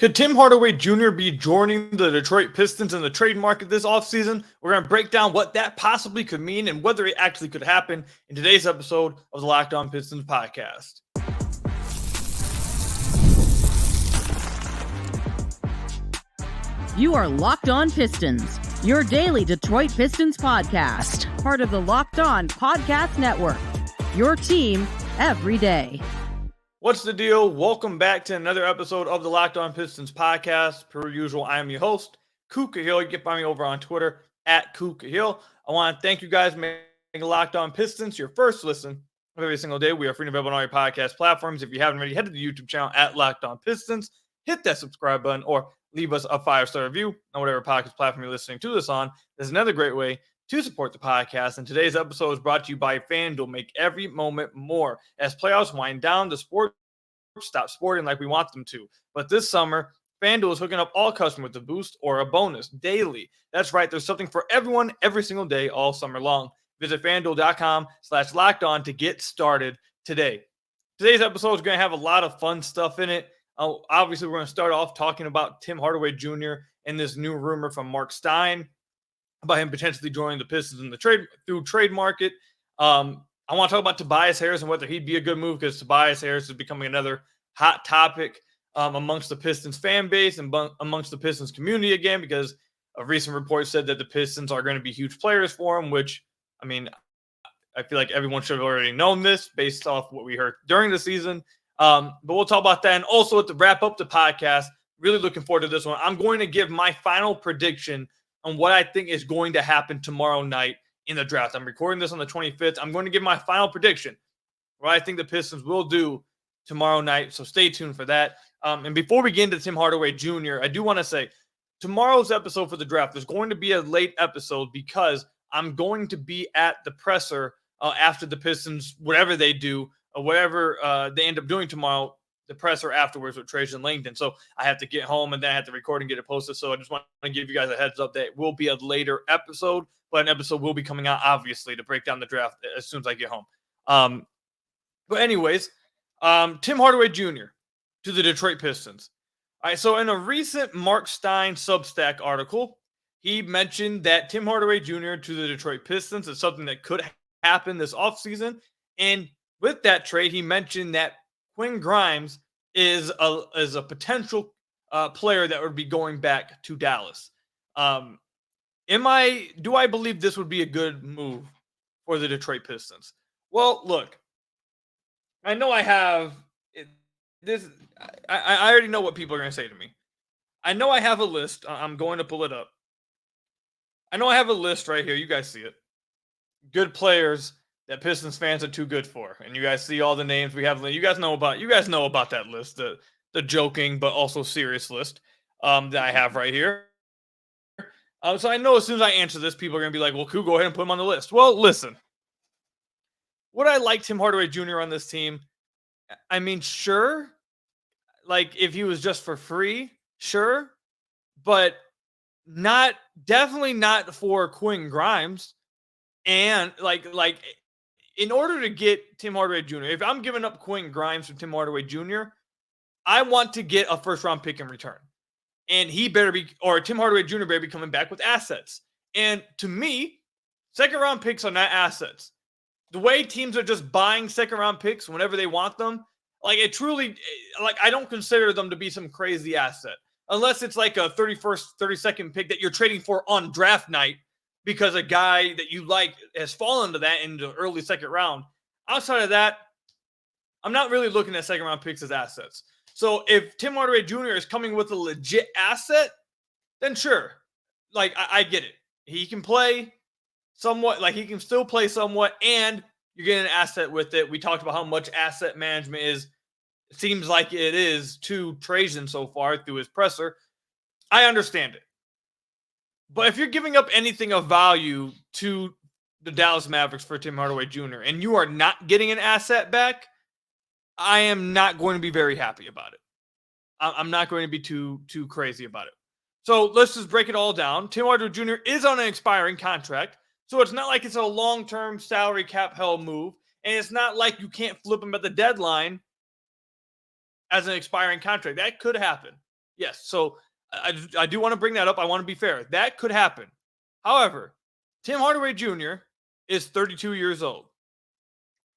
Could Tim Hardaway Jr. be joining the Detroit Pistons in the trade market this offseason? We're going to break down what that possibly could mean and whether it actually could happen in today's episode of the Locked On Pistons podcast. You are Locked On Pistons, your daily Detroit Pistons podcast, part of the Locked On Podcast Network, your team every day. What's the deal? Welcome back to another episode of the Locked On Pistons podcast. Per usual, I am your host, Kook Cahill. You can find me over on Twitter at Kook Cahill. I want to thank you guys for making Locked On Pistons your first listen of every single day. We are free and available on all your podcast platforms. If you haven't already, head to the YouTube channel at Locked On Pistons. Hit that subscribe button or leave us a 5-star review on whatever podcast platform you're listening to this on. There's another great way to support the podcast. And today's episode is brought to you by FanDuel. Make every moment more. As playoffs wind down, the sport stop sporting like we want them to. But this summer, FanDuel is hooking up all customers with a boost or a bonus daily. That's right. There's something for everyone every single day all summer long. Visit FanDuel.com/lockedon to get started today. Today's episode is going to have a lot of fun stuff in it. Obviously, we're going to start off talking about Tim Hardaway Jr. and this new rumor from Marc Stein about him potentially joining the Pistons in the trade market. I want to talk about Tobias Harris and whether he'd be a good move, because Tobias Harris is becoming another hot topic amongst the Pistons fan base and amongst the Pistons community again, because a recent report said that the Pistons are going to be huge players for him, which, I mean, I feel like everyone should have already known this based off what we heard during the season. But we'll talk about that. And also, to wrap up the podcast, really looking forward to this one. I'm going to give my final prediction on what I think is going to happen tomorrow night in the draft. I'm recording this on the 25th. I'm going to give my final prediction, what I think the Pistons will do tomorrow night. So stay tuned for that. And before we get into Tim Hardaway Jr., I do want to say tomorrow's episode for the draft is going to be a late episode because I'm going to be at the presser after the Pistons, whatever they do, or whatever they end up doing tomorrow, the presser afterwards with Trajan Langdon. So I have to get home and then I have to record and get it posted. So I just want to give you guys a heads up that it will be a later episode, but an episode will be coming out, obviously, to break down the draft as soon as I get home. But anyways, Tim Hardaway Jr. to the Detroit Pistons. All right, so in a recent Marc Stein Substack article, he mentioned that Tim Hardaway Jr. to the Detroit Pistons is something that could happen this offseason. And with that trade, he mentioned that Quinn Grimes is a potential player that would be going back to Dallas. Do I believe this would be a good move for the Detroit Pistons? Well, look, I know I have this. I already know what people are going to say to me. I know I have a list. I'm going to pull it up. I know I have a list right here. You guys see it. Good players that Pistons fans are too good for. And you guys see all the names we have. You guys know about that list, the joking but also serious list that I have right here. So I know as soon as I answer this, people are going to be like, well, cool, go ahead and put him on the list. Well, listen. Would I like Tim Hardaway Jr. on this team? I mean, sure. Like, if he was just for free, sure. But definitely not for Quinn Grimes. And, like, in order to get Tim Hardaway Jr., if I'm giving up Quinn Grimes for Tim Hardaway Jr., I want to get a first-round pick in return. And Tim Hardaway Jr. better be coming back with assets. And to me, second-round picks are not assets. The way teams are just buying second-round picks whenever they want them, I don't consider them to be some crazy asset. Unless it's like a 31st, 32nd pick that you're trading for on draft night because a guy that you like has fallen to that in the early second round. Outside of that, I'm not really looking at second-round picks as assets. So if Tim Hardaway Jr. is coming with a legit asset, then sure. I get it. He can play somewhat, he can still play somewhat, and you're getting an asset with it. We talked about how much asset management seems like it is to Trajan so far through his presser. I understand it. But if you're giving up anything of value to the Dallas Mavericks for Tim Hardaway Jr. and you are not getting an asset back, I am not going to be very happy about it. I'm not going to be too crazy about it. So let's just break it all down. Tim Hardaway Jr. is on an expiring contract, so it's not like it's a long-term salary cap hell move, and it's not like you can't flip him at the deadline as an expiring contract. That could happen. Yes. So I do want to bring that up. I want to be fair. That could happen. However, Tim Hardaway Jr. is 32 years old.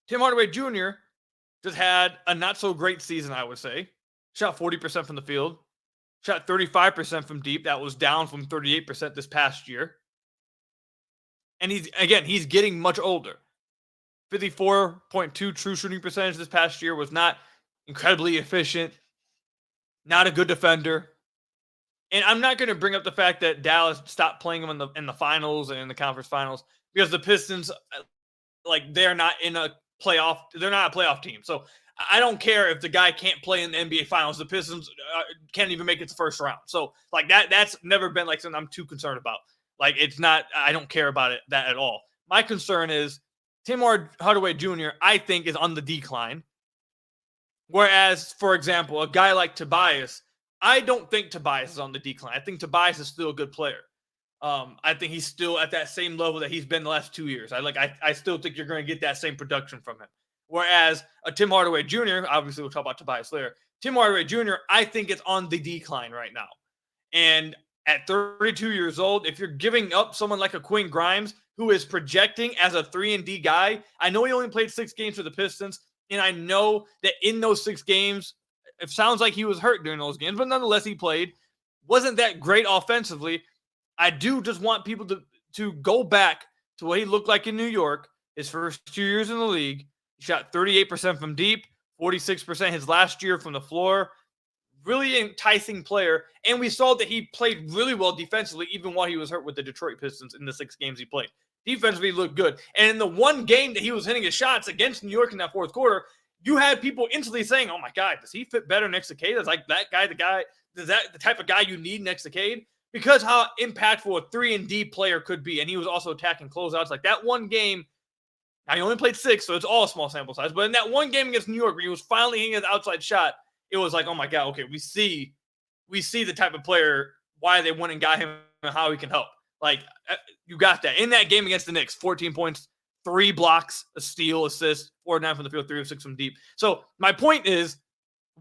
Tim Hardaway Jr. just had a not so great season, I would say. Shot 40% from the field, shot 35% from deep. That was down from 38% this past year. And he's getting much older. 54.2 true shooting percentage this past year was not incredibly efficient, not a good defender. And I'm not going to bring up the fact that Dallas stopped playing him in the finals and in the conference finals because the Pistons, like, they're not a playoff team. So I don't care if the guy can't play in the NBA finals. The Pistons can't even make it to the first round. So like that's never been like something I'm too concerned about. Like, it's not, I don't care about that at all. My concern is Tim Hardaway Jr., I think, is on the decline. Whereas, for example, a guy like Tobias, I don't think Tobias is on the decline. I think Tobias is still a good player. I think he's still at that same level that he's been the last 2 years. I still think you're going to get that same production from him. Whereas a Tim Hardaway Jr., obviously we'll talk about Tobias later. Tim Hardaway Jr., I think it's on the decline right now. And at 32 years old, if you're giving up someone like a Quinn Grimes, who is projecting as a 3-and-D guy, I know he only played 6 games for the Pistons, and I know that in those 6 games, it sounds like he was hurt during those games, but nonetheless, he played. Wasn't that great offensively. I do just want people to go back to what he looked like in New York his first 2 years in the league. He shot 38% from deep, 46% his last year from the floor. Really enticing player. And we saw that he played really well defensively, even while he was hurt with the Detroit Pistons in the 6 games he played. Defensively, he looked good. And in the one game that he was hitting his shots against New York in that fourth quarter, you had people instantly saying, oh my God, does he fit better next to Cade? Is like that guy is that the type of guy you need next to Cade? Because how impactful a 3-and-D player could be. And he was also attacking closeouts. Like that one game, now he only played 6, so it's all a small sample size. But in that one game against New York, where he was finally hitting his outside shot, it was like, oh my God, okay, we see the type of player, why they went and got him and how he can help. Like, you got that. In that game against the Knicks, 14 points, 3 blocks, a steal, assist, 4 9 from the field, 3 of 6 from deep. So my point is,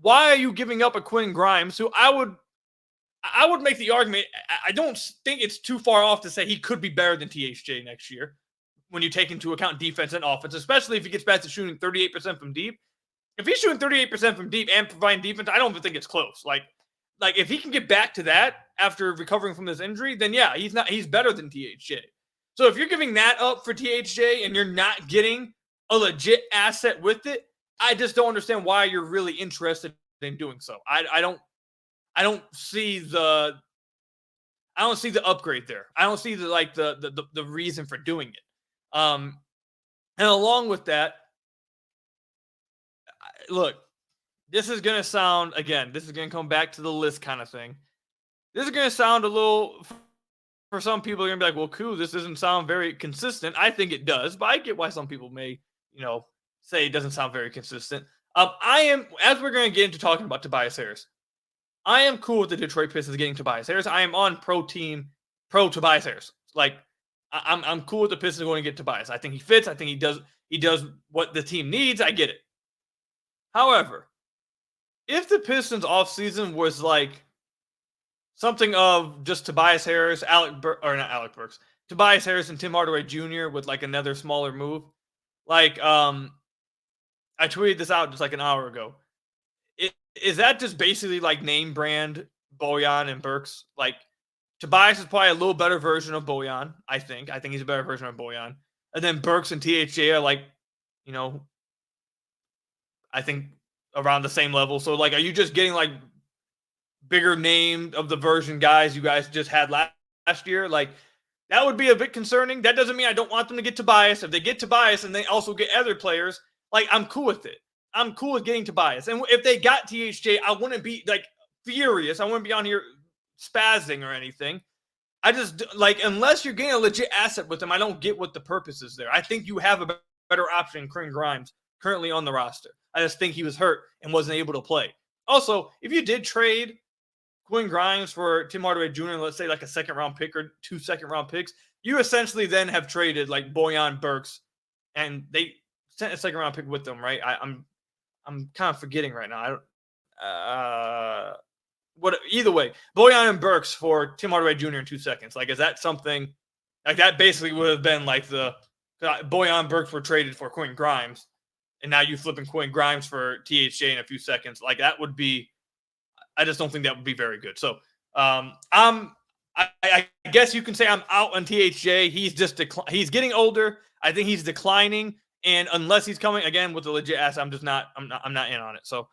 why are you giving up a Quinn Grimes, who I would make the argument, I don't think it's too far off to say he could be better than THJ next year when you take into account defense and offense, especially if he gets back to shooting 38% from deep. If he's shooting 38% from deep and providing defense, I don't even think it's close. Like if he can get back to that after recovering from this injury, then yeah, he's better than THJ. So if you're giving that up for THJ and you're not getting a legit asset with it, I just don't understand why you're really interested in doing so. I don't see the upgrade there. I don't see the reason for doing it. And along with that, look, this is going to come back to the list kind of thing. This is going to sound a little, for some people, they're going to be like, well, cool, this doesn't sound very consistent. I think it does, but I get why some people may, say it doesn't sound very consistent. As we're going to get into talking about Tobias Harris, I am cool with the Detroit Pistons getting Tobias Harris. I am on pro Tobias Harris. Like, I'm cool with the Pistons going to get Tobias. I think he fits. I think he does what the team needs. I get it. However, if the Pistons offseason was like something of just Tobias Harris, Tobias Harris and Tim Hardaway Jr. with like another smaller move, like I tweeted this out just like an hour ago. Is that just basically like name brand Bojan and Burks? Like, Tobias is probably a little better version of Bojan, I think. I think he's a better version of Bojan. And then Burks and THJ are like, I think around the same level. So, like, are you just getting like bigger name of the version guys you guys just had last year? Like, that would be a bit concerning. That doesn't mean I don't want them to get Tobias. If they get Tobias and they also get other players, like, I'm cool with it. I'm cool with getting Tobias. And if they got THJ, I wouldn't be like furious. I wouldn't be on here spazzing or anything. I just unless you're getting a legit asset with them, I don't get what the purpose is there. I think you have a better option, Quinn Grimes, currently on the roster. I just think he was hurt and wasn't able to play. Also, if you did trade Quinn Grimes for Tim Hardaway Jr., let's say like a 2nd-round pick or 2 second-round picks, you essentially then have traded like Bojan, Burks, and they sent a 2nd-round pick with them, right? I'm kind of forgetting right now. Either way, Bojan and Burks for Tim Hardaway Jr. in 2 seconds. Like, is that something like that? Basically, would have been like the Bojan and Burks were traded for Quentin Grimes, and now you flipping Quentin Grimes for THJ in a few seconds. Like, that would be. I just don't think that would be very good. So, I guess you can say I'm out on THJ. He's just he's getting older. I think he's declining, and unless he's coming again with a legit ass, I'm not in on it. So,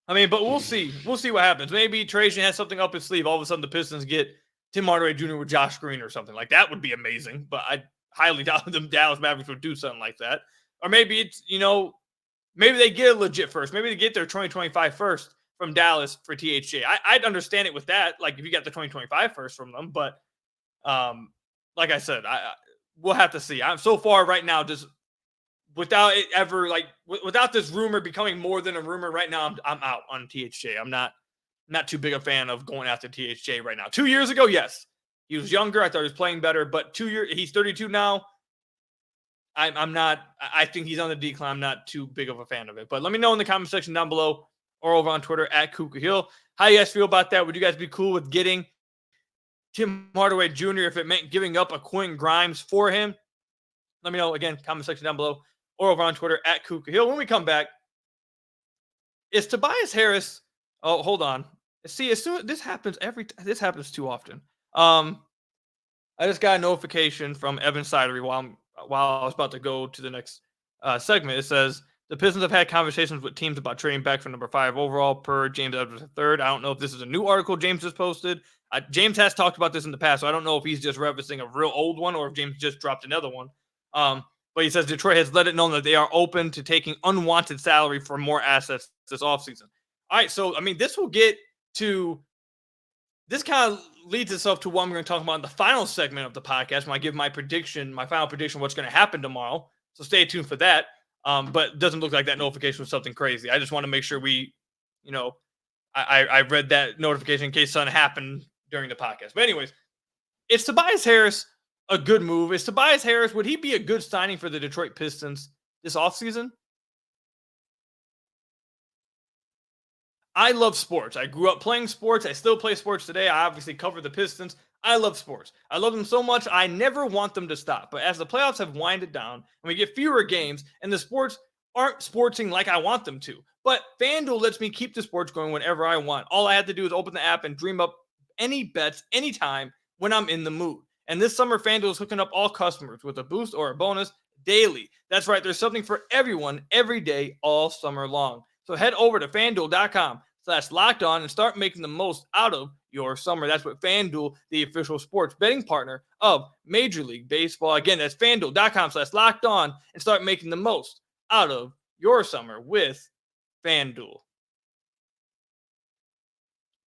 but we'll see. We'll see what happens. Maybe Trajan has something up his sleeve. All of a sudden, the Pistons get Tim Hardaway Jr. with Josh Green or something like that. Would be amazing. But I highly doubt the Dallas Mavericks would do something like that. Or maybe it's maybe they get a legit first. Maybe they get their 2025 first from Dallas for THJ. I'd understand it with that. Like if you got the 2025 first from them, but like I said, we'll have to see. I'm so far right now just. Without it ever without this rumor becoming more than a rumor right now, I'm out on THJ. I'm not too big a fan of going after THJ right now. 2 years ago, yes, he was younger. I thought he was playing better, but 2 years, he's 32 now. I'm not. I think he's on the decline. I'm not too big of a fan of it. But let me know in the comment section down below or over on Twitter at Kuka Hill how you guys feel about that. Would you guys be cool with getting Tim Hardaway Jr. if it meant giving up a Quentin Grimes for him? Let me know again. Comment section down below. Or over on Twitter at Kuka Hill. When we come back, is Tobias Harris? Oh, hold on. See, as soon this happens too often. I just got a notification from Evan Sidery while I was about to go to the next segment. It says the Pistons have had conversations with teams about trading back for number 5 overall per James Edwards III. I don't know if this is a new article James just posted. James has talked about this in the past, so I don't know if he's just referencing a real old one or if James just dropped another one. But he says Detroit has let it known that they are open to taking unwanted salary for more assets this offseason. All right, so, this will get to – this kind of leads itself to what I'm going to talk about in the final segment of the podcast when I give my final prediction what's going to happen tomorrow. So stay tuned for that. But it doesn't look like that notification was something crazy. I just want to make sure I read that notification in case something happened during the podcast. But anyways, it's Tobias Harris – a good move. Is Tobias Harris, would he be a good signing for the Detroit Pistons this offseason? I love sports. I grew up playing sports. I still play sports today. I obviously cover the Pistons. I love sports. I love them so much. I never want them to stop. But as the playoffs have winded down and we get fewer games and the sports aren't sportsing like I want them to, but FanDuel lets me keep the sports going whenever I want. All I have to do is open the app and dream up any bets anytime when I'm in the mood. And this summer, FanDuel is hooking up all customers with a boost or a bonus daily. That's right. There's something for everyone every day all summer long. So head over to FanDuel.com/lockedon and start making the most out of your summer. That's what FanDuel, the official sports betting partner of Major League Baseball. Again, that's FanDuel.com/lockedon and start making the most out of your summer with FanDuel.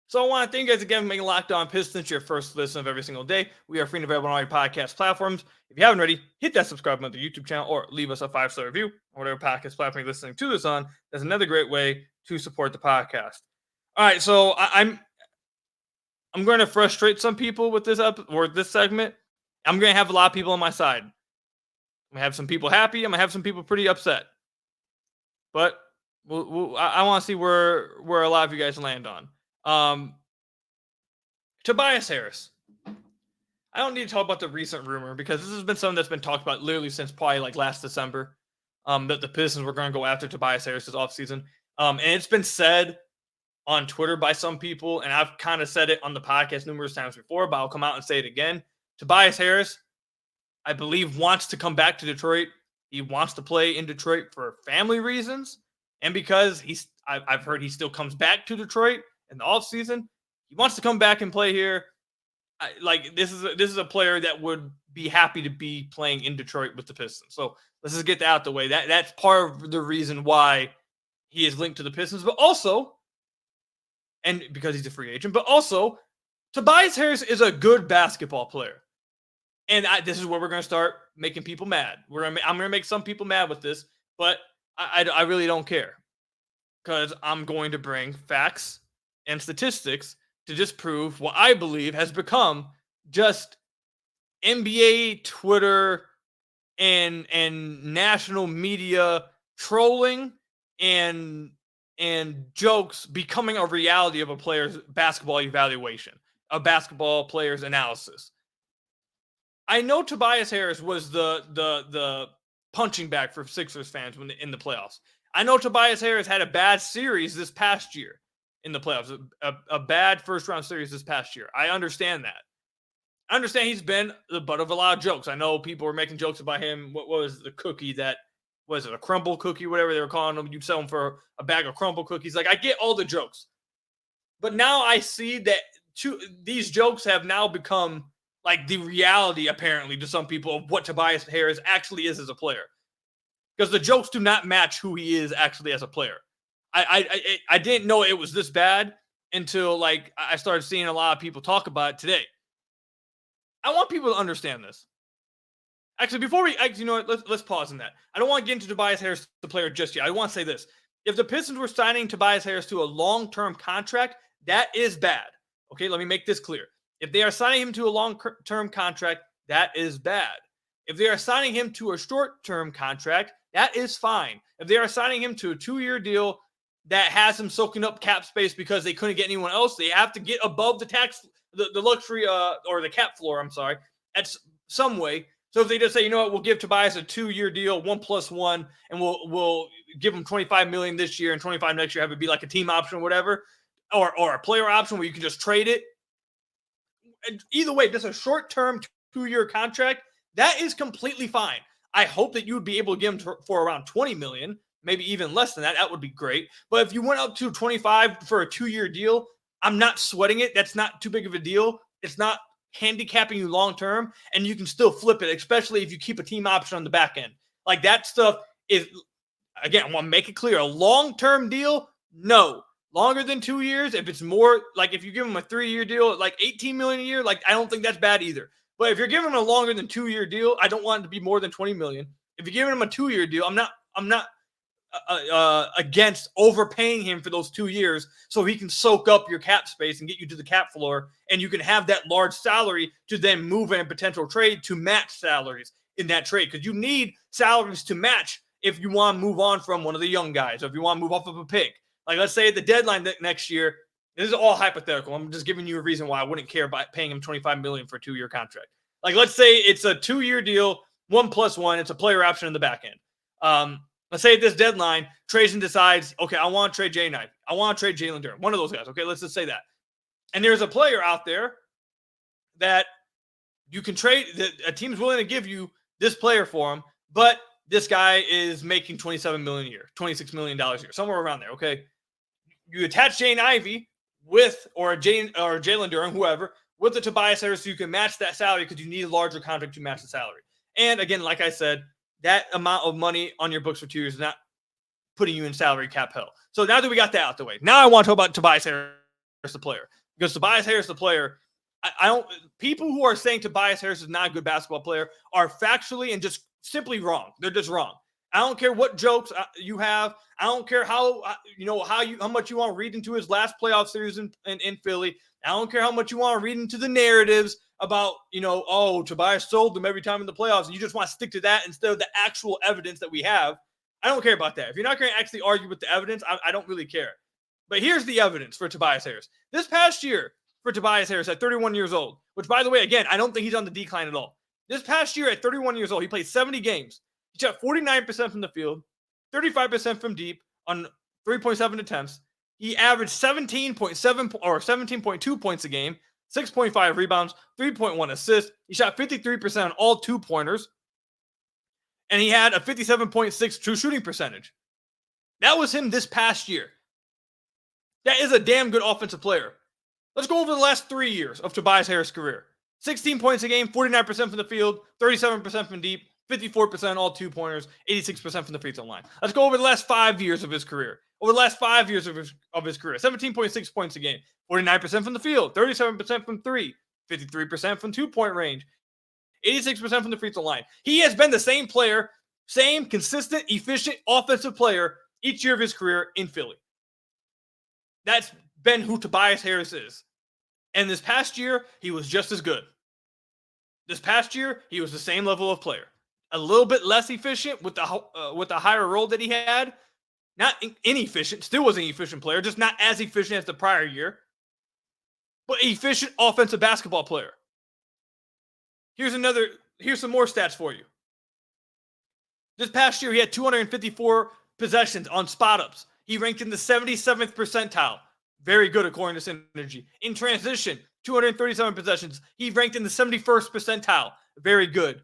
So I want to thank you guys again for making Locked On Pistons your first listen of every single day. We are free and available on all your podcast platforms. If you haven't already, hit that subscribe button to the YouTube channel or leave us a 5-star review on whatever podcast platform you're listening to this on. That's another great way to support the podcast. All right, so I'm going to frustrate some people with this this segment. I'm going to have a lot of people on my side. I'm going to have some people happy. I'm going to have some people pretty upset. But I want to see where a lot of you guys land on. Tobias Harris. I don't need to talk about the recent rumor because this has been something that's been talked about literally since probably like last December. That the Pistons were going to go after Tobias Harris this offseason. And it's been said on Twitter by some people, and I've kind of said it on the podcast numerous times before, but I'll come out and say it again. Tobias Harris, I believe, wants to come back to Detroit. He wants to play in Detroit for family reasons, and because I've heard he still comes back to Detroit in the offseason. He wants to come back and play here. This is a player that would be happy to be playing in Detroit with the Pistons. So let's just get that out the way. That's part of the reason why he is linked to the Pistons, but also, and because he's a free agent, but also Tobias Harris is a good basketball player. And this is where we're going to start making people mad. I'm going to make some people mad with this, but I really don't care because I'm going to bring facts and statistics to disprove what I believe has become just NBA, Twitter, and national media trolling and and jokes becoming a reality of a player's basketball evaluation, a basketball player's analysis. I know Tobias Harris was the punching bag for Sixers fans when in the playoffs. I know Tobias Harris had a bad series this past year in the playoffs, a bad first-round series this past year. I understand that. I understand he's been the butt of a lot of jokes. I know people were making jokes about him. What was the cookie that, was it a crumble cookie, whatever they were calling them? You'd sell them for a bag of crumble cookies. Like, I get all the jokes. But now I see that these jokes have now become like the reality, apparently, to some people of what Tobias Harris actually is as a player. Because the jokes do not match who he is actually as a player. I didn't know it was this bad until like I started seeing a lot of people talk about it today. I want people to understand this. Actually, before we, you know what, let's pause on that. I don't want to get into Tobias Harris, the player, just yet. I want to say this. If the Pistons were signing Tobias Harris to a long-term contract, that is bad. Okay, let me make this clear. If they are signing him to a long-term contract, that is bad. If they are signing him to a short-term contract, that is fine. If they are signing him to a 2-year deal that has him soaking up cap space because they couldn't get anyone else, they have to get above the luxury or the cap floor, I'm sorry, at some way. So if they just say, you know what, we'll give Tobias a 2-year deal, 1+1, and we'll give him $25 million this year and $25 million next year, have it be like a team option or whatever, or a player option where you can just trade it. And either way, just a short-term 2-year contract, that is completely fine. I hope that you would be able to give him for around $20 million, maybe even less than that. That would be great. But if you went up to 25 for a 2-year deal, I'm not sweating it. That's not too big of a deal. It's not handicapping you long-term, and you can still flip it, especially if you keep a team option on the back end. Like, that stuff is, again, I want to make it clear, a long-term deal, no. Longer than 2 years, if it's more, like if you give him a 3-year deal, like $18 million a year, like I don't think that's bad either. But if you're giving him a longer than 2-year deal, I don't want it to be more than $20 million. If you're giving him a 2-year deal, I'm not against overpaying him for those 2 years so he can soak up your cap space and get you to the cap floor, and you can have that large salary to then move in a potential trade to match salaries in that trade, because you need salaries to match if you want to move on from one of the young guys, or if you want to move off of a pick. Like, let's say at the deadline next year, this is all hypothetical. I'm just giving you a reason why I wouldn't care about paying him $25 million for a 2-year contract. Like, let's say it's a 2-year deal, 1+1. It's a player option in the back end. Let's say at this deadline, Trajan decides, okay, I want to trade Jay Knight. I want to trade Jalen Durham. One of those guys. Okay, let's just say that. And there's a player out there that you can trade, that a team's willing to give you this player for him, but this guy is making $27 million a year, $26 million a year, somewhere around there. Okay. You attach Jane Ivey with, or Jalen Durham, whoever, with the Tobias Harris, so you can match that salary because you need a larger contract to match the salary. And again, like I said, that amount of money on your books for 2 years is not putting you in salary cap hell. So now that we got that out the way, now I want to talk about Tobias Harris, the player, because Tobias Harris, the player, I don't, people who are saying Tobias Harris is not a good basketball player are factually and just simply wrong. They're just wrong. I don't care what jokes you have. I don't care how much you want to read into his last playoff series in Philly. I don't care how much you want to read into the narratives about, oh, Tobias sold them every time in the playoffs, and you just want to stick to that instead of the actual evidence that we have. I don't care about that. If you're not going to actually argue with the evidence, I don't really care. But here's the evidence for Tobias Harris. This past year for Tobias Harris at 31 years old, which, by the way, again, I don't think he's on the decline at all. This past year at 31 years old, he played 70 games. He shot 49% from the field, 35% from deep on 3.7 attempts. He averaged 17.2 points a game, 6.5 rebounds, 3.1 assists. He shot 53% on all 2-pointers, and he had a 57.6 true shooting percentage. That was him this past year. That is a damn good offensive player. Let's go over the last 3 years of Tobias Harris' career. 16 points a game, 49% from the field, 37% from deep, 54% all 2-pointers, 86% from the free throw line. Let's go over the last 5 years of his career. Over the last 5 years of his career, 17.6 points a game, 49% from the field, 37% from 3, 53% from 2-point range, 86% from the free throw line. He has been the same player, same consistent, efficient offensive player each year of his career in Philly. That's been who Tobias Harris is. And this past year, he was just as good. This past year, he was the same level of player. A little bit less efficient with the higher role that he had, Not inefficient, still was an efficient player, just not as efficient as the prior year, but efficient offensive basketball player. Here's some more stats for you. This past year, he had 254 possessions on spot-ups. He ranked in the 77th percentile. Very good according to Synergy. In transition, 237 possessions. He ranked in the 71st percentile. Very good.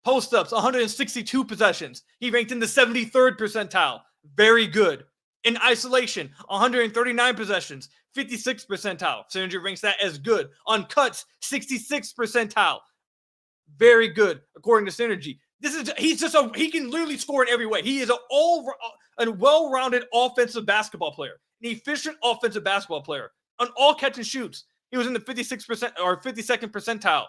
Post-ups, 162 possessions. He ranked in the 73rd percentile. Very good. In isolation, 139 possessions. 56th percentile. Synergy ranks that as good. On cuts, 66th percentile. Very good according to Synergy. He can literally score in every way. He is a well-rounded offensive basketball player, an efficient offensive basketball player. On all catch and shoots, he was in the 56% or 52nd percentile.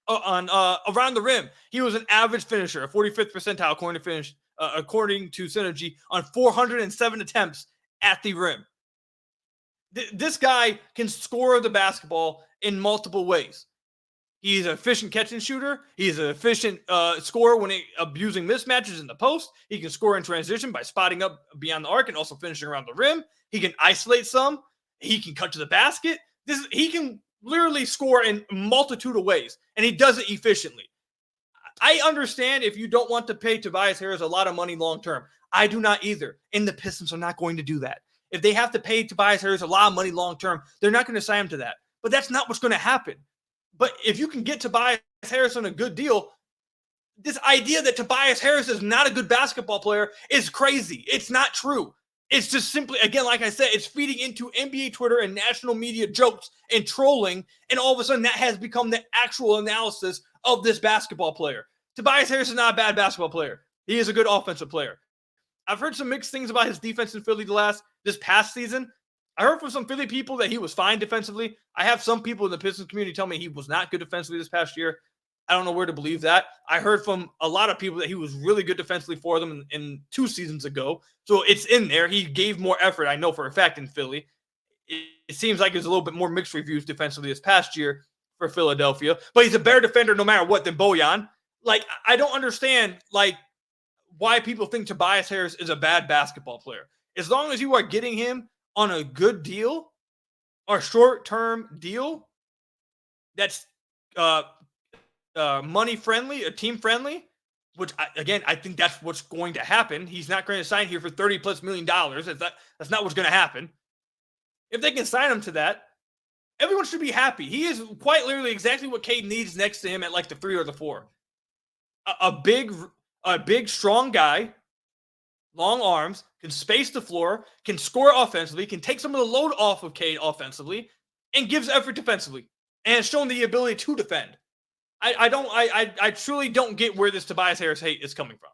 On around the rim, he was an average finisher, a 45th percentile according to Synergy, on 407 attempts at the rim. This guy can score the basketball in multiple ways. He's an efficient catch and shooter. He's an efficient scorer when abusing mismatches in the post. He can score in transition by spotting up beyond the arc and also finishing around the rim. He can isolate some. He can cut to the basket. He can literally score in a multitude of ways, and he does it efficiently. I understand if you don't want to pay Tobias Harris a lot of money long term. I do not either, and the Pistons are not going to do that. If they have to pay Tobias Harris a lot of money long term, they're not going to sign him to that. But that's not what's going to happen. But if you can get Tobias Harris on a good deal, this idea that Tobias Harris is not a good basketball player is crazy. It's not true. It's just simply, again, like I said, it's feeding into NBA Twitter and national media jokes and trolling, and all of a sudden that has become the actual analysis of this basketball player. Tobias Harris is not a bad basketball player. He is a good offensive player. I've heard some mixed things about his defense in Philly this past season. I heard from some Philly people that he was fine defensively. I have some people in the Pistons community tell me he was not good defensively this past year. I don't know where to believe that. I heard from a lot of people that he was really good defensively for them in 2 seasons ago. So it's in there. He gave more effort, I know for a fact, in Philly. It seems like there's a little bit more mixed reviews defensively this past year for Philadelphia. But he's a better defender no matter what than Bojan. Like, I don't understand, why people think Tobias Harris is a bad basketball player. As long as you are getting him on a good deal or short-term deal that's money friendly, team friendly, which I think that's what's going to happen. He's not going to sign here for $30+ million. That's not what's going to happen. If they can sign him to that, everyone should be happy. He is quite literally exactly what Cade needs next to him at the 3 or the 4. A big, strong guy, long arms, can space the floor, can score offensively, can take some of the load off of Cade offensively, and gives effort defensively, and has shown the ability to defend. I truly don't get where this Tobias Harris hate is coming from.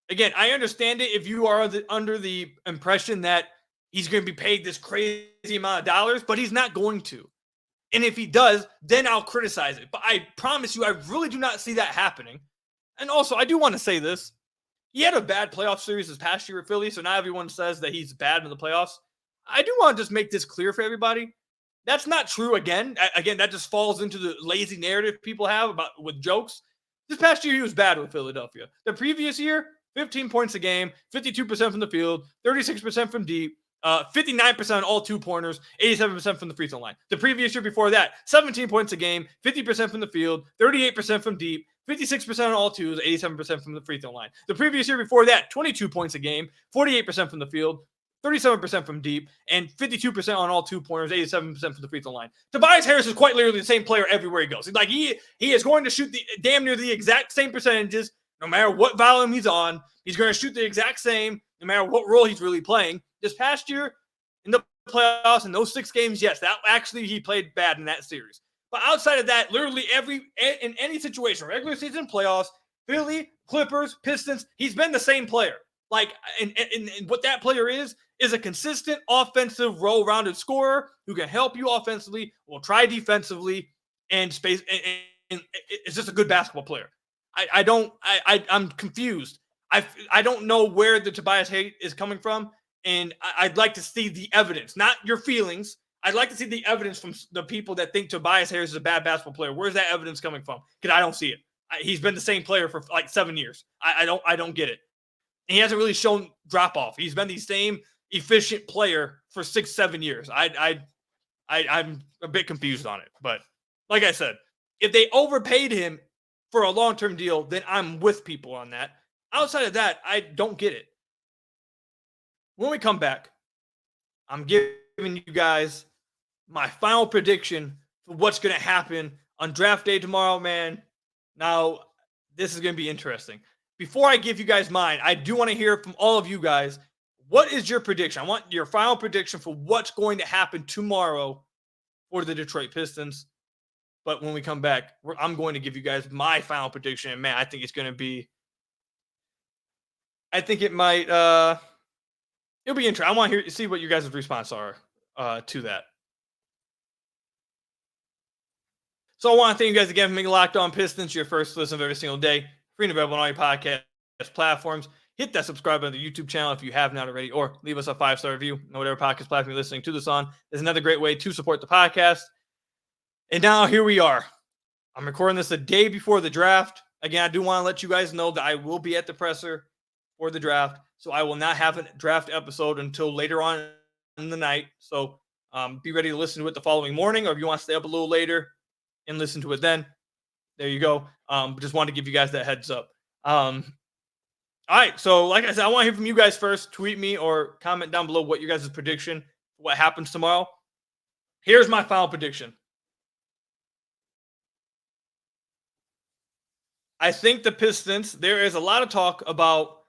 Again, I understand it if you are under the impression that he's going to be paid this crazy amount of dollars, but he's not going to. And if he does, then I'll criticize it. But I promise you, I really do not see that happening. And also, I do want to say this. He had a bad playoff series this past year with Philly, so now everyone says that he's bad in the playoffs. I do want to just make this clear for everybody. That's not true again. Again, that just falls into the lazy narrative people have with jokes. This past year, he was bad with Philadelphia. The previous year, 15 points a game, 52% from the field, 36% from deep, 59% on all 2-pointers, 87% from the free throw line. The previous year before that, 17 points a game, 50% from the field, 38% from deep, 56% on all 2s, 87% from the free throw line. The previous year before that, 22 points a game, 48% from the field, 37% from deep, and 52% on all 2-pointers, 87% from the free throw line. Tobias Harris is quite literally the same player everywhere he goes. He is going to shoot damn near the exact same percentages no matter what volume he's on. He's going to shoot the exact same no matter what role he's really playing. This past year in the playoffs, in those 6 games, yes, that actually he played bad in that series. But outside of that, literally in any situation, regular season, playoffs, Philly, Clippers, Pistons, he's been the same player. And what that player is a consistent offensive, well-rounded scorer who can help you offensively, will try defensively, and space. And it's just a good basketball player. I'm confused. I don't know where the Tobias hate is coming from, and I'd like to see the evidence, not your feelings. I'd like to see the evidence from the people that think Tobias Harris is a bad basketball player. Where's that evidence coming from? Because I don't see it. He's been the same player for 7 years. I don't get it. And he hasn't really shown drop off. He's been the same efficient player for 6-7 years. I'm a bit confused on it. But like I said, if they overpaid him for a long-term deal, then I'm with people on that. Outside of that, I don't get it. When we come back, I'm giving you guys my final prediction for what's going to happen on draft day tomorrow, man. Now, this is going to be interesting. Before I give you guys mine, I do want to hear from all of you guys. What is your prediction? I want your final prediction for what's going to happen tomorrow for the Detroit Pistons. But when we come back, I'm going to give you guys my final prediction. And man, I think it's going to be, I think it might, it'll be interesting. I want to see what you guys' response are to that. So I want to thank you guys again for making Locked On Pistons your first listen of every single day. Free and available on all your podcast platforms. Hit that subscribe button to the YouTube channel if you have not already, or leave us a 5-star review on whatever podcast platform you're listening to this on. There's another great way to support the podcast. And now here we are. I'm recording this a day before the draft. Again, I do want to let you guys know that I will be at the presser for the draft. So I will not have a draft episode until later on in the night. So be ready to listen to it the following morning, or if you want to stay up a little later and listen to it then, there you go. Just wanted to give you guys that heads up. All right, so like I said, I want to hear from you guys first. Tweet me or comment down below what your guys' prediction, what happens tomorrow. Here's my final prediction. I think the Pistons, there is a lot of talk about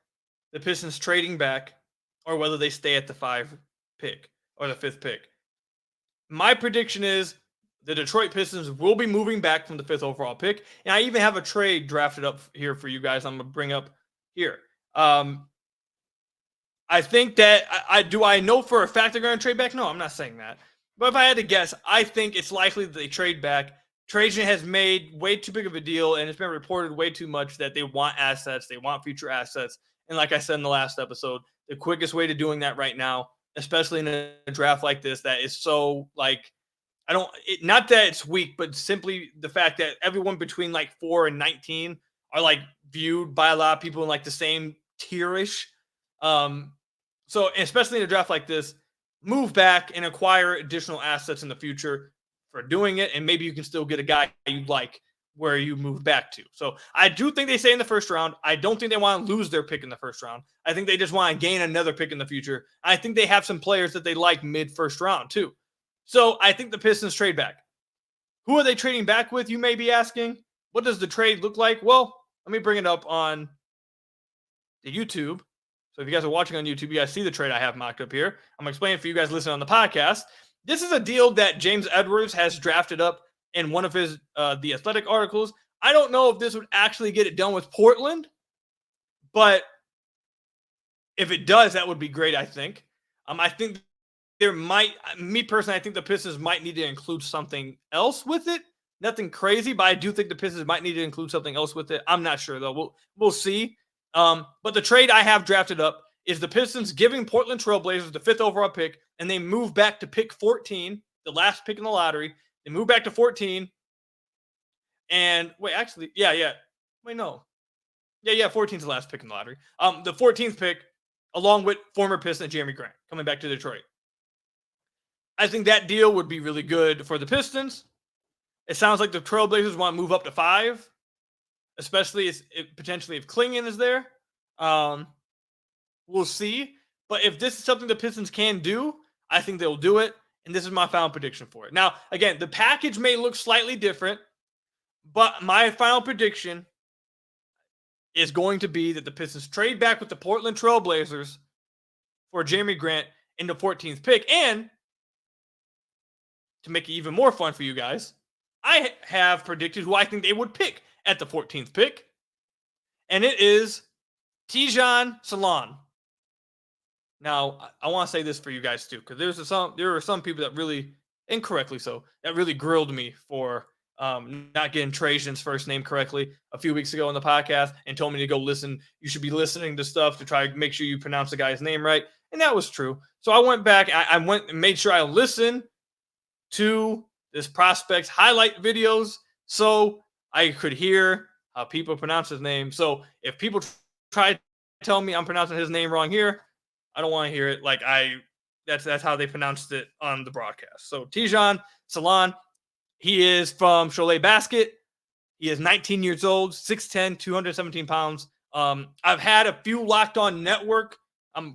the Pistons trading back or whether they stay at the 5 pick or the 5th pick. My prediction is the Detroit Pistons will be moving back from the 5th overall pick. And I even have a trade drafted up here for you guys I'm going to bring up here. I think that I know for a fact they're going to trade back? No, I'm not saying that. But if I had to guess, I think it's likely that they trade back. Trajan has made way too big of a deal, and it's been reported way too much that they want assets. They want future assets. And like I said in the last episode, the quickest way to doing that right now, especially in a draft like this, that is so like, not that it's weak, but simply the fact that everyone between like 4 and 19 are like viewed by a lot of people in like the same tierish. So especially in a draft like this, move back and acquire additional assets in the future for doing it. And maybe you can still get a guy you like where you move back to. So I do think they stay in the first round. I don't think they want to lose their pick in the first round. I think they just want to gain another pick in the future. I think they have some players that they like mid first round too. So I think the Pistons trade back. Who are they trading back with, you may be asking? What does the trade look like? Well, let me bring it up on the YouTube. So if you guys are watching on YouTube, you guys see the trade I have mocked up here. I'm going to explain it for you guys listening on the podcast. This is a deal that James Edwards has drafted up in one of his The Athletic articles. I don't know if this would actually get it done with Portland, but if it does, that would be great, I think. I think me personally, I think the Pistons might need to include something else with it. Nothing crazy, but I do think the Pistons might need to include something else with it. I'm not sure, though. We'll see. But the trade I have drafted up is the Pistons giving Portland Trailblazers the 5th overall pick, and they move back to pick 14, the last pick in the lottery. They move back to 14. And wait, actually, yeah. Wait, no. Yeah, 14 is the last pick in the lottery. The 14th pick, along with former Piston Jeremy Grant, coming back to Detroit. I think that deal would be really good for the Pistons. It sounds like the Trailblazers want to move up to 5, especially potentially if Klingon is there. We'll see. But if this is something the Pistons can do, I think they'll do it. And this is my final prediction for it. Now, again, the package may look slightly different, but my final prediction is going to be that the Pistons trade back with the Portland Trailblazers for Jeremy Grant in the 14th pick. And to make it even more fun for you guys, I have predicted who I think they would pick at the 14th pick. And it is Tijan Salon. Now, I want to say this for you guys too, because there were some people that really, incorrectly so, that really grilled me for not getting Trajan's first name correctly a few weeks ago on the podcast and told me to go listen. You should be listening to stuff to try to make sure you pronounce the guy's name right. And that was true. So I went back. I went and made sure I listened to this prospect's highlight videos so I could hear how people pronounce his name. So if people try tell me I'm pronouncing his name wrong here, I don't want to hear it. That's how they pronounced it on the broadcast. So Tijan Salon, he is from Cholet Basket. He is 19 years old, 6'10", 217 pounds. I've had a few Locked On Network.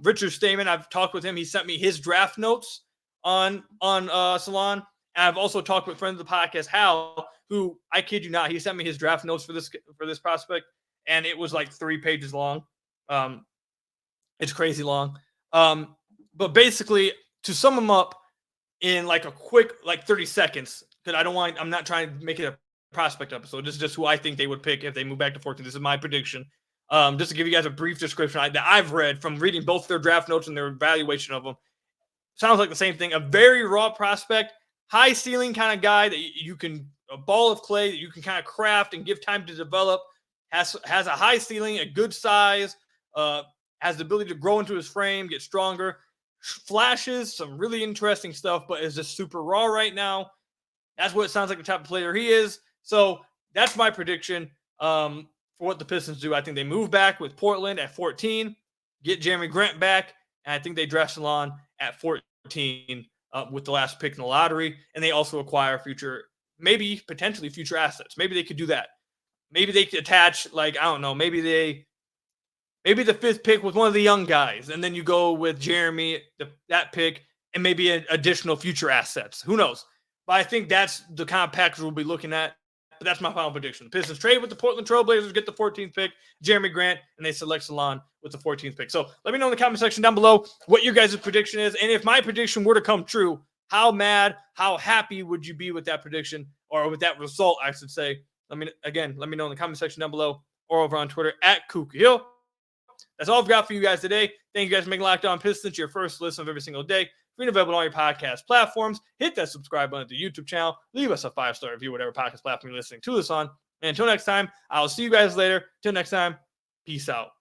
Richard Stamen, I've talked with him. He sent me his draft notes on Salon. And I've also talked with friends of the podcast, Hal, who, I kid you not, he sent me his draft notes for this prospect, and it was like 3 pages long. It's crazy long. But basically, to sum him up in like a quick 30 seconds, because I'm not trying to make it a prospect episode. This is just who I think they would pick if they move back to 14. This is my prediction. Just to give you guys a brief description that I've read from reading both their draft notes and their evaluation of them. Sounds like the same thing. A very raw prospect, high ceiling kind of guy that you can, a ball of clay that you can kind of craft and give time to develop, has a high ceiling, a good size, has the ability to grow into his frame, get stronger, flashes some really interesting stuff, but is just super raw right now. That's what it sounds like the type of player he is. So that's my prediction for what the Pistons do. I think they move back with Portland at 14, get Jeremy Grant back, and I think they draft Salon at 14 with the last pick in the lottery, and they also acquire potentially future assets. Maybe they could do that. Maybe they could attach, maybe the 5th pick with one of the young guys, and then you go with Jeremy, that pick, and maybe additional future assets. Who knows? But I think that's the kind of package we'll be looking at. But that's my final prediction. The Pistons trade with the Portland Trailblazers, get the 14th pick, Jeremy Grant, and they select Salon with the 14th pick. So let me know in the comment section down below what your guys' prediction is. And if my prediction were to come true, how mad, how happy would you be with that prediction, or with that result, I should say. Let me know in the comment section down below or over on Twitter at @KookHill. That's all I've got for you guys today. Thank you guys for making Locked On Pistons your first listen of every single day. Free and available on all your podcast platforms. Hit that subscribe button at the YouTube channel. Leave us a 5-star review, whatever podcast platform you're listening to this on. And until next time, I'll see you guys later. Till next time, peace out.